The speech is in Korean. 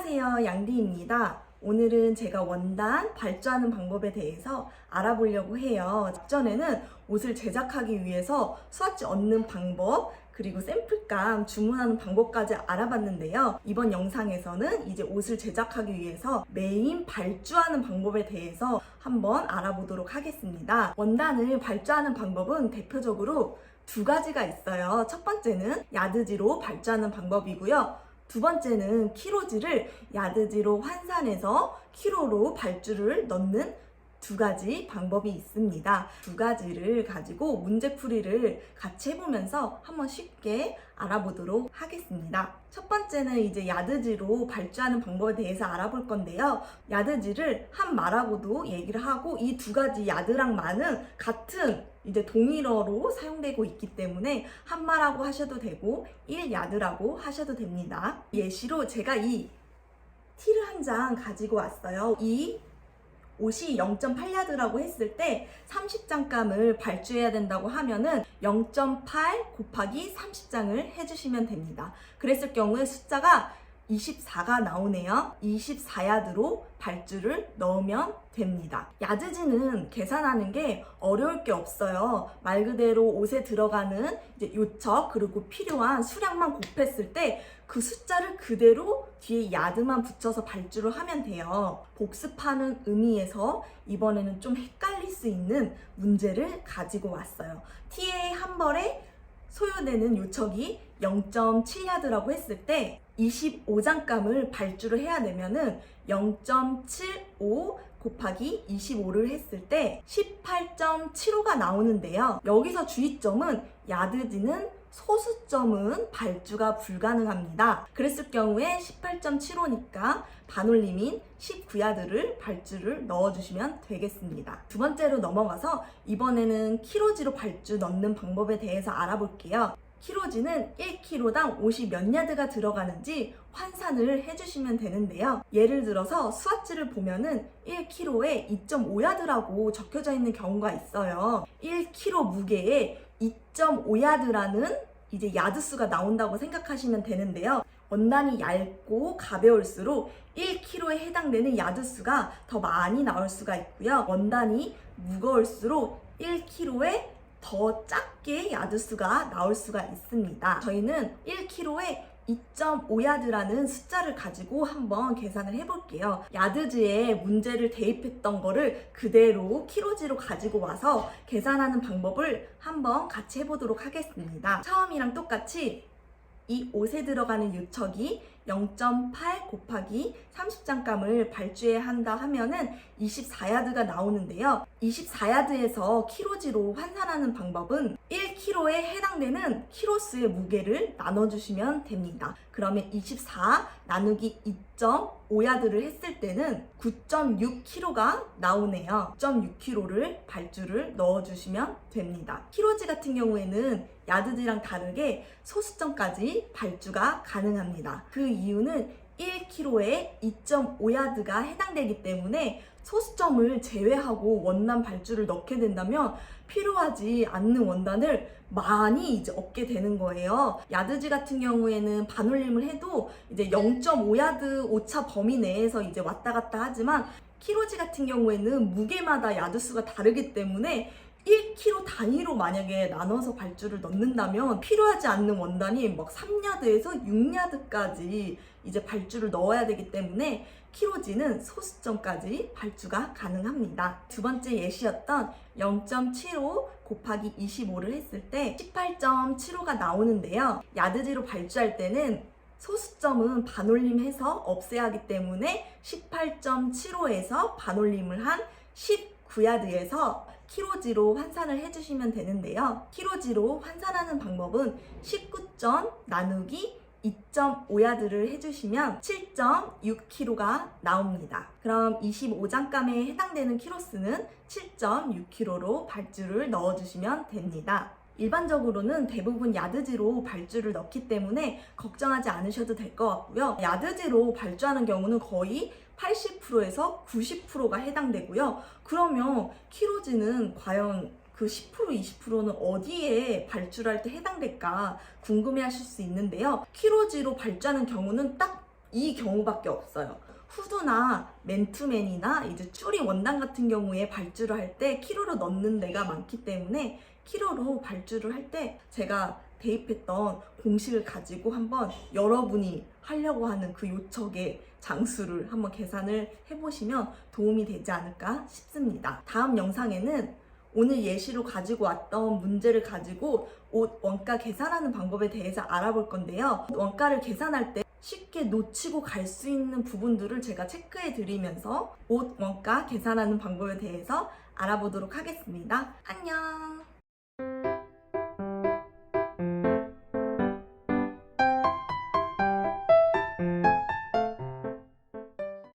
안녕하세요, 양디입니다. 오늘은 제가 원단 발주하는 방법에 대해서 알아보려고 해요. 직전에는 옷을 제작하기 위해서 스와치 얻는 방법, 그리고 샘플감 주문하는 방법까지 알아봤는데요. 이번 영상에서는 이제 옷을 제작하기 위해서 메인 발주하는 방법에 대해서 한번 알아보도록 하겠습니다. 원단을 발주하는 방법은 대표적으로 두 가지가 있어요. 첫 번째는 야드지로 발주하는 방법이고요. 두 번째는 키로지를 야드지로 환산해서 키로로 발주를 넣는 두 가지 방법이 있습니다. 두 가지를 가지고 문제풀이를 같이 해보면서 한번 쉽게 알아보도록 하겠습니다. 첫 번째는 이제 야드지로 발주하는 방법에 대해서 알아볼 건데요. 야드지를 한 말하고도 얘기를 하고 이 두 가지 야드랑 만은 같은 이제 동일어로 사용되고 있기 때문에 한 말하고 하셔도 되고 1야드라고 하셔도 됩니다. 예시로 제가 이 티를 한 장 가지고 왔어요. 이 옷이 0.8야드라고 했을 때 30장감을 발주해야 된다고 하면은 0.8 곱하기 30장을 해주시면 됩니다. 그랬을 경우에 숫자가 24가 나오네요. 24야드로 발주를 넣으면 됩니다. 야드지는 계산하는 게 어려울 게 없어요. 말 그대로 옷에 들어가는 이제 요척 그리고 필요한 수량만 곱했을 때 그 숫자를 그대로 뒤에 야드만 붙여서 발주를 하면 돼요. 복습하는 의미에서 이번에는 좀 헷갈릴 수 있는 문제를 가지고 왔어요. 티에 한 벌에 소요되는 요척이 0.7야드라고 했을 때 25장감을 발주를 해야 되면은 0.75 곱하기 25를 했을 때 18.75가 나오는데요. 여기서 주의점은 야드지는 소수점은 발주가 불가능합니다. 그랬을 경우에 18.75니까 반올림인 19야드를 발주를 넣어주시면 되겠습니다. 두 번째로 넘어가서 이번에는 키로지로 발주 넣는 방법에 대해서 알아볼게요. 키로지는 1kg당 옷이 몇 야드가 들어가는지 환산을 해주시면 되는데요. 예를 들어서 스와치를 보면은 1kg에 2.5야드라고 적혀져 있는 경우가 있어요. 1kg 무게에 2.5야드라는 이제 야드수가 나온다고 생각하시면 되는데요. 원단이 얇고 가벼울수록 1kg에 해당되는 야드수가 더 많이 나올 수가 있고요. 원단이 무거울수록 1kg에 더 작게 야드수가 나올 수가 있습니다. 저희는 1kg에 2.5야드라는 숫자를 가지고 한번 계산을 해볼게요. 야드지에 문제를 대입했던 거를 그대로 키로지로 가지고 와서 계산하는 방법을 한번 같이 해보도록 하겠습니다. 처음이랑 똑같이 이 옷에 들어가는 요척이 0.8 곱하기 30장감을 발주해야 한다 하면은 24야드가 나오는데요. 24야드에서 키로지로 환산하는 방법은 1kg에 해당되는 키로수의 무게를 나눠주시면 됩니다. 그러면 24 나누기 2.5야드를 했을 때는 9.6kg가 나오네요. 9.6kg를 발주를 넣어주시면 됩니다. 키로지 같은 경우에는 야드지랑 다르게 소수점까지 발주가 가능합니다. 그 이유는 1kg에 2.5야드가 해당되기 때문에 소수점을 제외하고 원단 발주를 넣게 된다면 필요하지 않는 원단을 많이 이제 얻게 되는 거예요. 야드지 같은 경우에는 반올림을 해도 이제 0.5야드 오차 범위 내에서 이제 왔다 갔다 하지만 키로지 같은 경우에는 무게마다 야드수가 다르기 때문에 1kg 단위로 만약에 나눠서 발주를 넣는다면 필요하지 않는 원단이 막 3야드에서 6야드까지 이제 발주를 넣어야 되기 때문에 키로지는 소수점까지 발주가 가능합니다. 두 번째 예시였던 0.75 곱하기 25를 했을 때 18.75가 나오는데요. 야드지로 발주할 때는 소수점은 반올림해서 없애야 하기 때문에 18.75에서 반올림을 한 19야드에서 키로지로 환산을 해주시면 되는데요. 키로지로 환산하는 방법은 19점 나누기 2.5야드를 해주시면 7.6kg가 나옵니다. 그럼 25장감에 해당되는 키로수는 7.6kg로 발주를 넣어주시면 됩니다. 일반적으로는 대부분 야드지로 발주를 넣기 때문에 걱정하지 않으셔도 될 것 같고요. 야드지로 발주하는 경우는 거의 80%에서 90%가 해당되고요. 그러면 키로지는 과연 그 10%, 20%는 어디에 발주할 때 해당될까 궁금해 하실 수 있는데요. 키로지로 발주하는 경우는 딱 이 경우밖에 없어요. 후드나 맨투맨이나 이제 추리 원단 같은 경우에 발주를 할 때 키로로 넣는 데가 많기 때문에 키로로 발주를 할 때 제가 대입했던 공식을 가지고 한번 여러분이 하려고 하는 그 요청의 장수를 한번 계산을 해보시면 도움이 되지 않을까 싶습니다. 다음 영상에는 오늘 예시로 가지고 왔던 문제를 가지고 옷 원가 계산하는 방법에 대해서 알아볼 건데요. 원가를 계산할 때 쉽게 놓치고 갈 수 있는 부분들을 제가 체크해 드리면서 옷 원가 계산하는 방법에 대해서 알아보도록 하겠습니다. 안녕!